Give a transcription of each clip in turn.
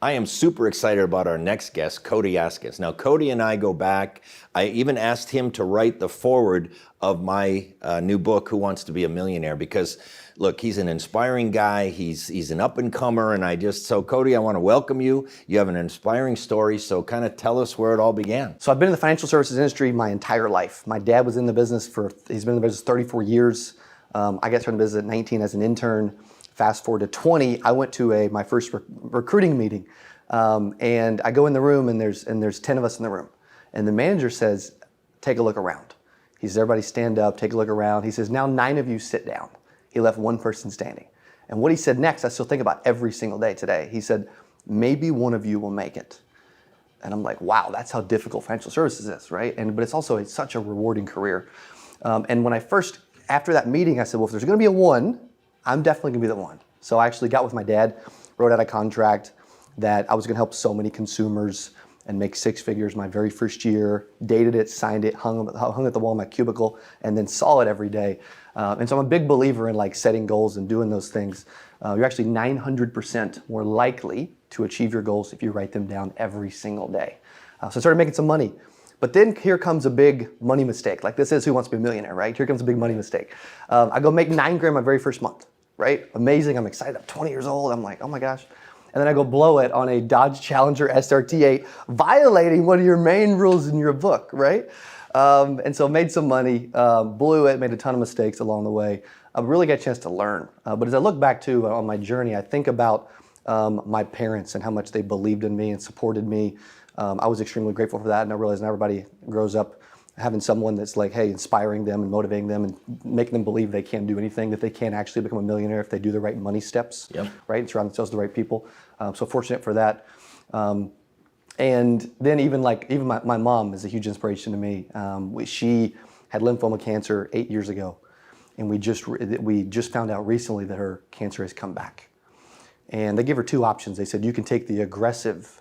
I am super excited about our next guest, Cody Askins. Now, Cody and I go back. I even asked him to write the foreword of my new book, Who Wants to Be a Millionaire? Because, look, he's an inspiring guy. He's an up-and-comer, and so Cody, I want to welcome you. You have an inspiring story, so kind of tell us where it all began. So I've been in the financial services industry my entire life. My dad was in the business he's been in the business 34 years. I got started in the business at 19 as an intern. Fast forward to 20, I went to my first recruiting meeting, and I go in the room, and there's 10 of us in the room, and the manager says, "Take a look around." He says, "Everybody stand up, take a look around." He says, "Now 9 of you sit down." He left one person standing, and what he said next, I still think about every single day today. He said, "Maybe one of you will make it." And I'm like, wow, that's how difficult financial services is, right? But it's such a rewarding career. And when after that meeting, I said, well, if there's going to be a one, I'm definitely going to be the one. So I actually got with my dad, wrote out a contract that I was going to help so many consumers and make 6 figures my very first year, dated it, signed it, hung at the wall in my cubicle, and then saw it every day. And so I'm a big believer in setting goals and doing those things. You're actually 900% more likely to achieve your goals if you write them down every single day. So I started making some money. But then here comes a big money mistake. This is Who Wants to Be a Millionaire, right? Here comes a big money mistake. I go make $9,000 my very first month, right? Amazing, I'm excited, I'm 20 years old, I'm like, oh my gosh. And then I go blow it on a Dodge Challenger SRT8, violating one of your main rules in your book, right? And so made some money, blew it, made a ton of mistakes along the way. I really got a chance to learn. But as I look back on my journey, I think about my parents and how much they believed in me and supported me. I was extremely grateful for that, and I realized not everybody grows up having someone that's inspiring them and motivating them and making them believe they can do anything, that they can actually become a millionaire if they do the right money steps, right? And surround themselves with the right people. So fortunate for that. And then even my mom is a huge inspiration to me. She had lymphoma cancer 8 years ago, and we just found out recently that her cancer has come back. And they gave her 2 options. They said, you can take the aggressive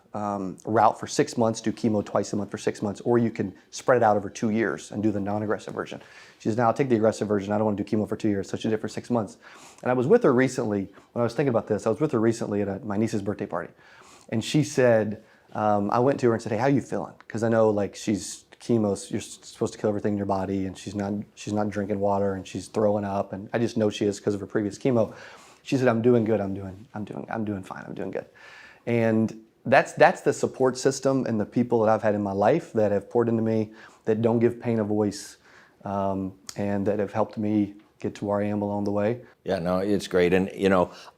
route for 6 months, do chemo twice a month for 6 months, or you can spread it out over 2 years and do the non-aggressive version. She says, no, I'll take the aggressive version. I don't want to do chemo for 2 years. So she did it for 6 months. And I was with her recently, when I was thinking about this, I was with her recently at my niece's birthday party. And she said, I went to her and said, hey, how you feeling? Because I know she's chemo, you're supposed to kill everything in your body, and she's not drinking water, and she's throwing up, and I just know she is because of her previous chemo. She said, I'm doing good, I'm doing fine, I'm doing good. And that's the support system and the people that I've had in my life that have poured into me, that don't give pain a voice, and that have helped me get to where I am along the way. Yeah, no, it's great. And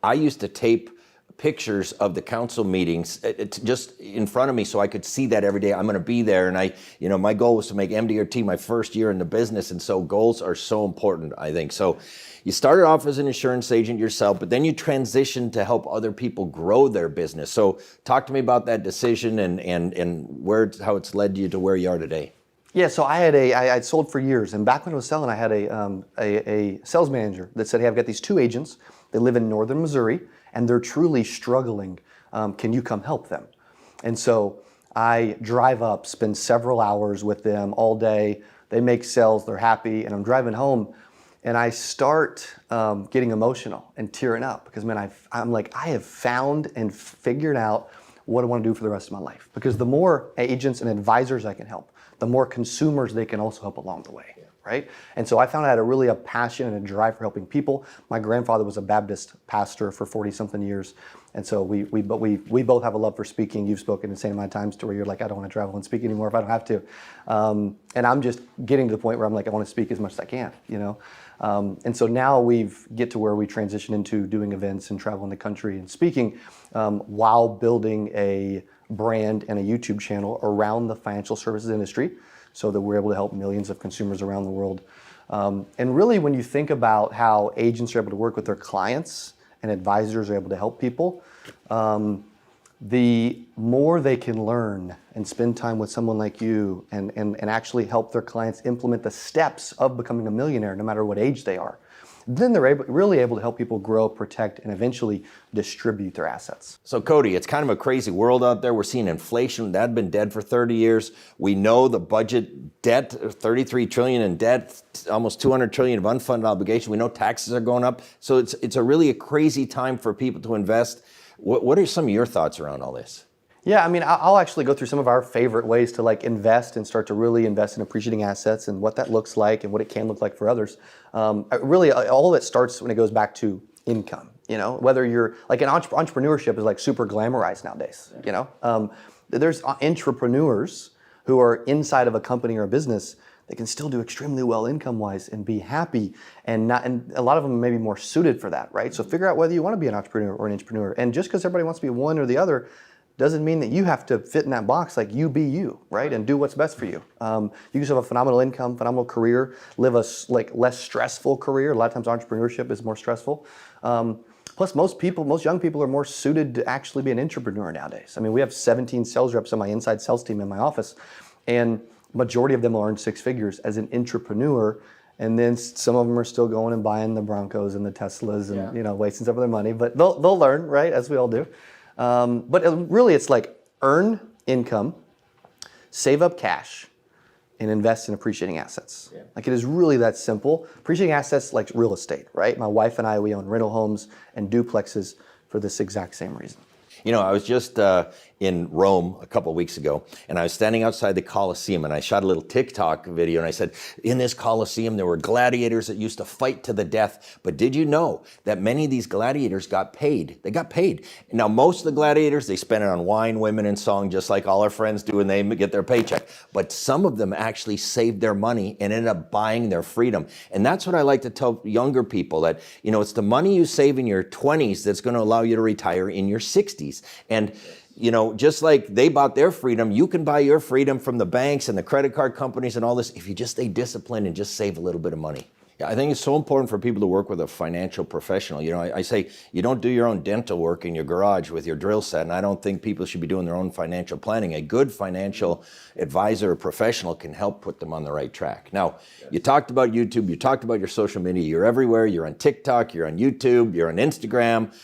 I used to tape pictures of the council meetings just in front of me so I could see that every day. I'm going to be there, and my goal was to make MDRT my first year in the business, and so goals are so important, I think. So you started off as an insurance agent yourself, but then you transitioned to help other people grow their business. So talk to me about that decision and how it's led you to where you are today. Yeah, so I'd sold for years, and back when I was selling, I had a sales manager that said, hey, I've got these 2 agents. They live in northern Missouri, and they're truly struggling. Can you come help them? And so I drive up, spend several hours with them all day. They make sales, they're happy, and I'm driving home, and I start getting emotional and tearing up because, man, I'm like, I have found and figured out what I want to do for the rest of my life. Because the more agents and advisors I can help, the more consumers they can also help along the way. Right? And so I found I had a passion and a drive for helping people. My grandfather was a Baptist pastor for 40-something years. And so we both have a love for speaking. You've spoken the same amount of times to where you're like, I don't want to travel and speak anymore if I don't have to. And I'm just getting to the point where I'm like, I want to speak as much as I can, And so now we've get to where we transition into doing events and traveling the country and speaking while building a brand and a YouTube channel around the financial services industry, so that we're able to help millions of consumers around the world. And really, when you think about how agents are able to work with their clients and advisors are able to help people, the more they can learn and spend time with someone like you and actually help their clients implement the steps of becoming a millionaire, no matter what age they are, then they're really able to help people grow, protect, and eventually distribute their assets. So Cody, it's kind of a crazy world out there. We're seeing inflation that had been dead for 30 years. We know the budget debt, 33 trillion in debt, almost 200 trillion of unfunded obligation. We know taxes are going up. So it's a really crazy time for people to invest. What are some of your thoughts around all this? Yeah, I mean, I'll actually go through some of our favorite ways to like invest and start to really invest in appreciating assets and what that looks like and what it can look like for others. Really, all of it starts when it goes back to income. You know, whether you're like entrepreneurship is like super glamorized nowadays. You know, there's entrepreneurs who are inside of a company or a business that can still do extremely well income-wise and be happy, and a lot of them may be more suited for that, right? So figure out whether you want to be an entrepreneur or an entrepreneur. And just because everybody wants to be one or the other doesn't mean that you have to fit in that box. Like, you be you, right? And do what's best for you. You can just have a phenomenal income, phenomenal career, live a less stressful career. A lot of times entrepreneurship is more stressful. Plus, most young people are more suited to actually be an entrepreneur nowadays. I mean, we have 17 sales reps on my inside sales team in my office, and majority of them will earn six figures as an entrepreneur. And then some of them are still going and buying the Broncos and the Teslas and wasting some of their money. But they'll learn, right? As we all do. But really, it's like earn income, save up cash, and invest in appreciating assets. Yeah. Like, it is really that simple. Appreciating assets like real estate, right? My wife and I, we own rental homes and duplexes for this exact same reason. You know, I was just in Rome a couple of weeks ago, and I was standing outside the Colosseum, and I shot a little TikTok video, and I said, in this Colosseum, there were gladiators that used to fight to the death. But did you know that many of these gladiators got paid? They got paid. Now, most of the gladiators, they spend it on wine, women, and song, just like all our friends do when they get their paycheck. But some of them actually saved their money and ended up buying their freedom. And that's what I like to tell younger people, that, you know, it's the money you save in your 20s that's going to allow you to retire in your 60s. And you know, just like they bought their freedom, you can buy your freedom from the banks and the credit card companies and all this if you just stay disciplined and just save a little bit of money. Yeah, I think it's so important for people to work with a financial professional. You know, I say you don't do your own dental work in your garage with your drill set, and I don't think people should be doing their own financial planning. A good financial advisor or professional can help put them on the right track. Now, you talked about YouTube, you talked about your social media. You're everywhere. You're on TikTok, you're on YouTube, you're on Instagram.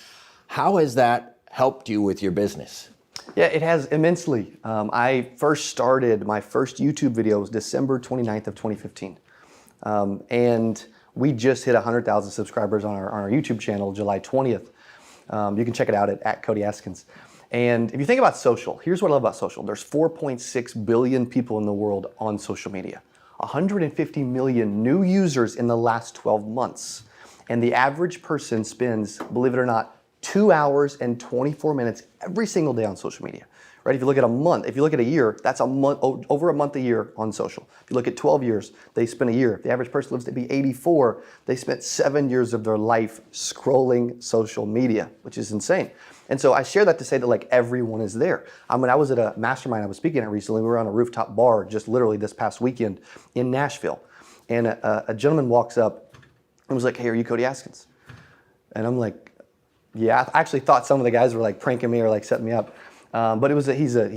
How has that helped you with your business? Yeah, it has immensely. I first started, my first YouTube video was December 29th of 2015. And we just hit 100,000 subscribers on our YouTube channel July 20th. You can check it out at Cody Askins. And if you think about social, here's what I love about social. There's 4.6 billion people in the world on social media. 150 million new users in the last 12 months. And the average person spends, believe it or not, 2 hours and 24 minutes every single day on social media, right? If you look at a month, if you look at a year, that's a month, over a month a year on social. If you look at 12 years, they spend a year. If the average person lives to be 84, they spent 7 years of their life scrolling social media, which is insane. And so I share that to say that like everyone is there. When I was at a mastermind I was speaking at recently, we were on a rooftop bar just literally this past weekend in Nashville. And a gentleman walks up and was like, "Hey, are you Cody Askins?" And I'm like, yeah, I actually thought some of the guys were like pranking me or like setting me up. But it was he's a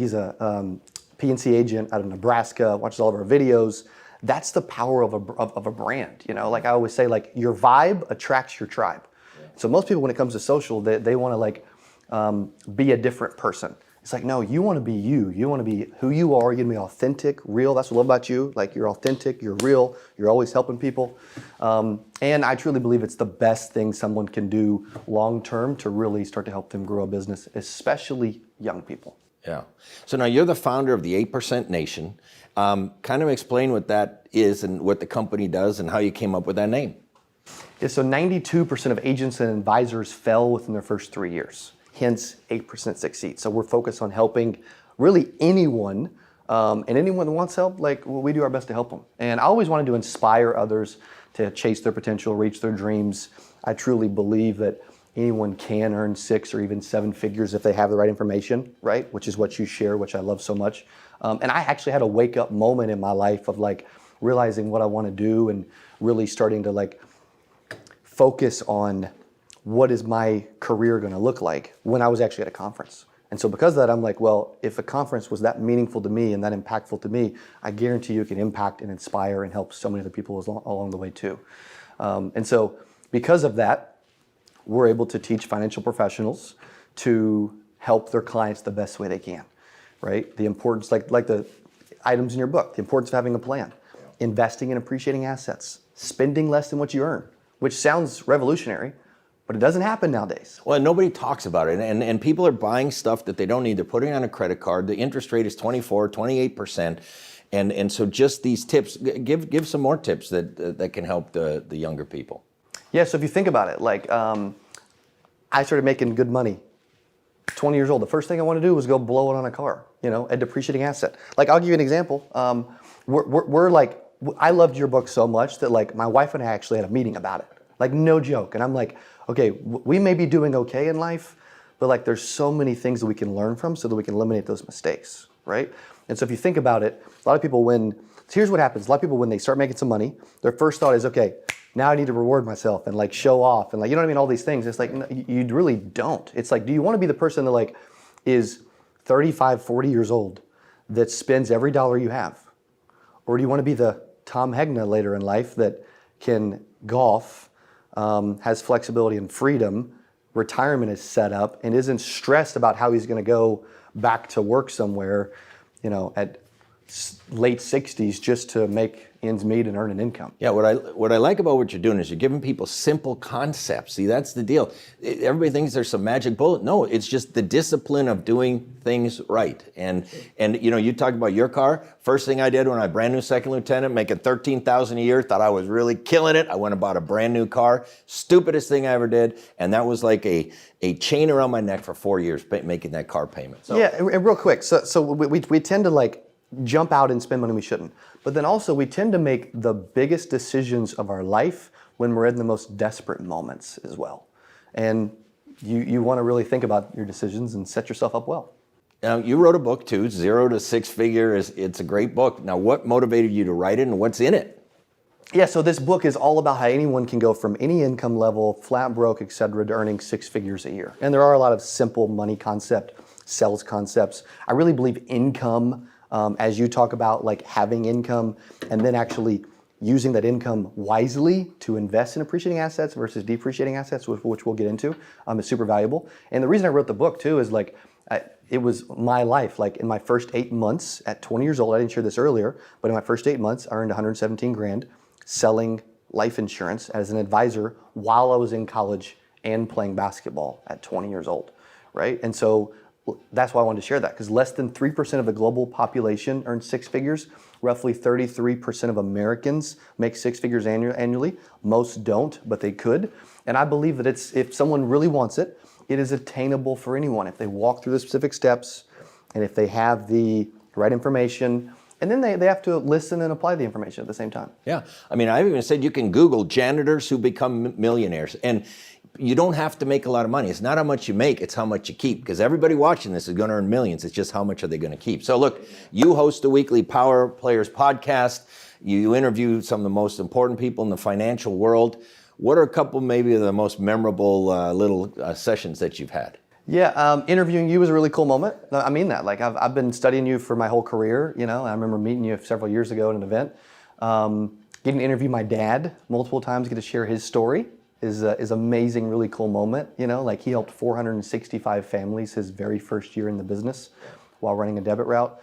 PNC agent out of Nebraska, watches all of our videos. That's the power of a brand. You know, like I always say, like your vibe attracts your tribe. Yeah. So most people, when it comes to social, they want to like be a different person. It's like, no, you want to be you. You want to be who you are. You're going to be authentic, real. That's what I love about you. Like, you're authentic, you're real, you're always helping people. And I truly believe it's the best thing someone can do long term to really start to help them grow a business, especially young people. Yeah. So now you're the founder of the 8% Nation. Kind of explain what that is and what the company does and how you came up with that name. Yeah, so 92% of agents and advisors fail within their first 3 years. Hence, 8% succeed. So we're focused on helping really anyone, and anyone that wants help, like we do our best to help them. And I always wanted to inspire others to chase their potential, reach their dreams. I truly believe that anyone can earn 6 or even 7 figures if they have the right information, right? Which is what you share, which I love so much. And I actually had a wake up moment in my life of like realizing what I want to do and really starting to like focus on what is my career going to look like when I was actually at a conference. And so because of that, I'm like, well, if a conference was that meaningful to me and that impactful to me, I guarantee you it can impact and inspire and help so many other people along the way too. And so because of that, we're able to teach financial professionals to help their clients the best way they can, right? The importance, like the items in your book, the importance of having a plan, investing and appreciating assets, spending less than what you earn, which sounds revolutionary, But it doesn't happen nowadays. Well, nobody talks about it, and people are buying stuff that they don't need. They're putting it on a credit card. The interest rate is 24, 28%. And so just these tips, give some more tips that can help the younger people. Yeah, so if you think about it, like I started making good money 20 years old. The first thing I want to do was go blow it on a car, a depreciating asset. Like, I'll give you an example. We're like, I loved your book so much that like my wife and I actually had a meeting about it. Like, no joke. And I'm like, okay, we may be doing okay in life, but like there's so many things that we can learn from so that we can eliminate those mistakes, right? And so if you think about it, a lot of people here's what happens. A lot of people, when they start making some money, their first thought is, okay, now I need to reward myself and like show off and like, you know what I mean? All these things. It's like, no, you really don't. It's like, do you want to be the person that like is 35, 40 years old that spends every dollar you have? Or do you want to be the Tom Hegna later in life that can golf, has flexibility and freedom, retirement is set up, and isn't stressed about how he's going to go back to work somewhere, at late 60s just to make ends meet and earn an income? Yeah, what I like about what you're doing is you're giving people simple concepts. See, that's the deal. Everybody thinks there's some magic bullet. No, it's just the discipline of doing things right. And you talked about your car. First thing I did when I was brand new second lieutenant, making $13,000 a year, thought I was really killing it. I went and bought a brand new car. Stupidest thing I ever did. And that was like a chain around my neck for 4 years, making that car payment. So. Yeah, and real quick. So we tend to like jump out and spend money we shouldn't. But then also we tend to make the biggest decisions of our life when we're in the most desperate moments as well. And you want to really think about your decisions and set yourself up well. Now, you wrote a book too, 0 to 6 Figure. It's a great book. Now, what motivated you to write it and what's in it? Yeah, so this book is all about how anyone can go from any income level, flat broke, et cetera, to earning 6 figures a year. And there are a lot of simple money sales concepts. I really believe income, as you talk about like having income and then actually using that income wisely to invest in appreciating assets versus depreciating assets, which we'll get into, is super valuable. And the reason I wrote the book too is like, it was my life. Like in my first 8 months at 20 years old, I didn't share this earlier, but in my first 8 months, I earned 117 grand selling life insurance as an advisor while I was in college and playing basketball at 20 years old, right? And so that's why I wanted to share that, because less than 3% of the global population earns 6 figures. Roughly 33% of Americans make 6 figures annually. Most don't, but they could. And I believe that if someone really wants it, it is attainable for anyone if they walk through the specific steps and if they have the right information. And then they have to listen and apply the information at the same time. Yeah. I mean, I've even said you can Google janitors who become millionaires. And you don't have to make a lot of money. It's not how much you make, it's how much you keep. Because everybody watching this is going to earn millions. It's just how much are they going to keep. So look, you host the weekly Power Players podcast. You interview some of the most important people in the financial world. What are a couple maybe of the most memorable little sessions that you've had? Yeah, interviewing you was a really cool moment. I mean that. Like I've been studying you for my whole career. I remember meeting you several years ago at an event. Getting to interview my dad multiple times, get to share his story is amazing, really cool moment. Like he helped 465 families his very first year in the business while running a debit route.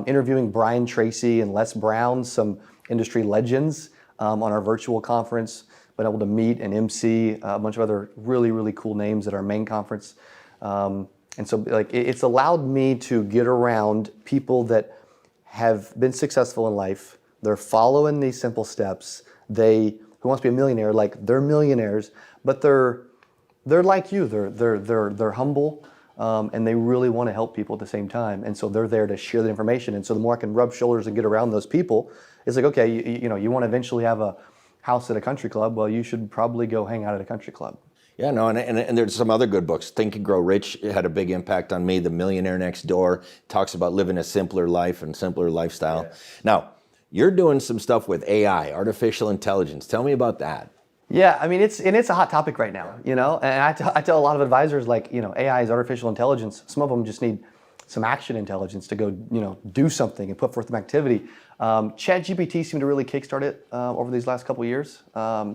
Interviewing Brian Tracy and Les Brown, some industry legends, on our virtual conference. Been able to meet and MC a bunch of other really, really cool names at our main conference. And so like it's allowed me to get around people that have been successful in life. They're following these simple steps. Who wants to be a millionaire? Like they're millionaires, but they're like you. They're humble, and they really want to help people at the same time. And so they're there to share the information. And so the more I can rub shoulders and get around those people, it's like, okay, you want to eventually have a house at a country club. Well, you should probably go hang out at a country club. Yeah, no, and there's some other good books. Think and Grow Rich had a big impact on me. The Millionaire Next Door talks about living a simpler life and simpler lifestyle. Yeah. Now, you're doing some stuff with AI, artificial intelligence. Tell me about that. Yeah, I mean, it's a hot topic right now, and I tell a lot of advisors, like, AI is artificial intelligence. Some of them just need some action intelligence to go, do something and put forth some activity. ChatGPT seemed to really kickstart it over these last couple of years.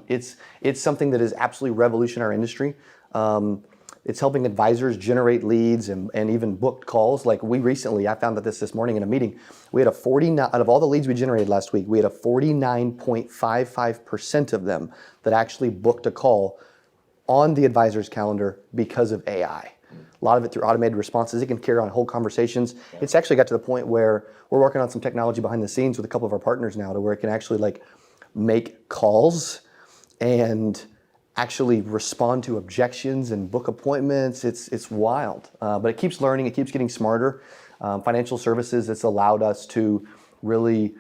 It's something that has absolutely revolutionized our industry. It's helping advisors generate leads and even booked calls. Like I found that this morning in a meeting, we had out of all the leads we generated last week, we had a 49.55% of them that actually booked a call on the advisor's calendar because of AI. A lot of it through automated responses. It can carry on whole conversations. It's actually got to the point where we're working on some technology behind the scenes with a couple of our partners now to where it can actually like make calls and actually respond to objections and book appointments. It's wild, but it keeps learning. It keeps getting smarter. Financial services, it's allowed us to really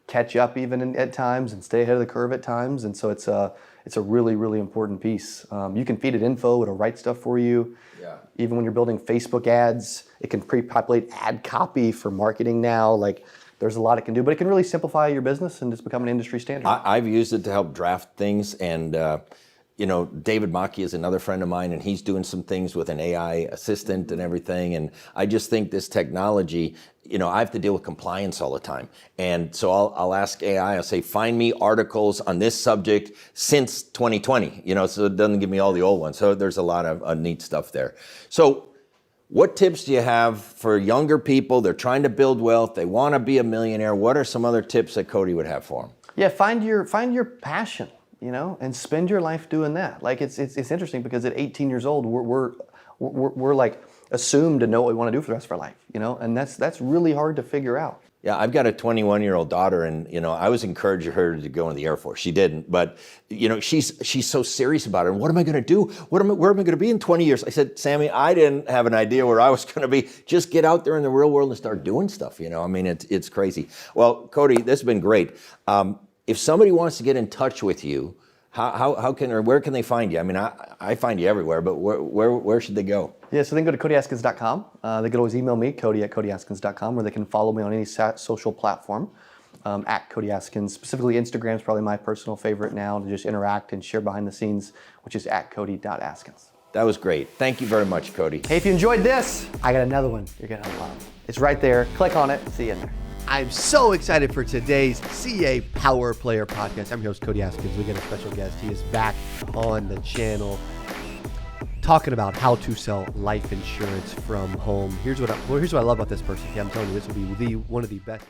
catch up even at times and stay ahead of the curve at times. And so it's a really, really important piece. You can feed it info, it'll write stuff for you. Yeah. Even when you're building Facebook ads, it can pre-populate ad copy for marketing now. Like there's a lot it can do, but it can really simplify your business and just become an industry standard. I've used it to help draft things, and David Maki is another friend of mine, and he's doing some things with an AI assistant and everything. And I just think this technology, I have to deal with compliance all the time. And so I'll ask AI, I'll say, find me articles on this subject since 2020, so it doesn't give me all the old ones. So there's a lot of neat stuff there. So what tips do you have for younger people? They're trying to build wealth. They want to be a millionaire. What are some other tips that Cody would have for them? Yeah, find your passion. And spend your life doing that. Like it's interesting because at 18 years old, we're like assumed to know what we want to do for the rest of our life, and that's really hard to figure out. Yeah, I've got a 21-year-old daughter, and I was encouraging her to go in the Air Force. She didn't, but she's so serious about it. And what am I going to do? Where am I going to be in 20 years? I said, Sammy, I didn't have an idea where I was going to be. Just get out there in the real world and start doing stuff. It's crazy. Well, Cody, this has been great. If somebody wants to get in touch with you, where can they find you? I mean, I find you everywhere, but where should they go? Yeah, so they can go to CodyAskins.com. They can always email me, Cody@CodyAskins.com, or they can follow me on any social platform at Cody Askins. Specifically, Instagram is probably my personal favorite now to just interact and share behind the scenes, which is at Cody.Askins. That was great. Thank you very much, Cody. Hey, if you enjoyed this, I got another one you're going to love. It's right there. Click on it. See you in there. I'm so excited for today's CA Power Player podcast. I'm your host, Cody Askins. We got a special guest. He is back on the channel talking about how to sell life insurance from home. Here's what I love about this person. I'm telling you, this will be one of the best.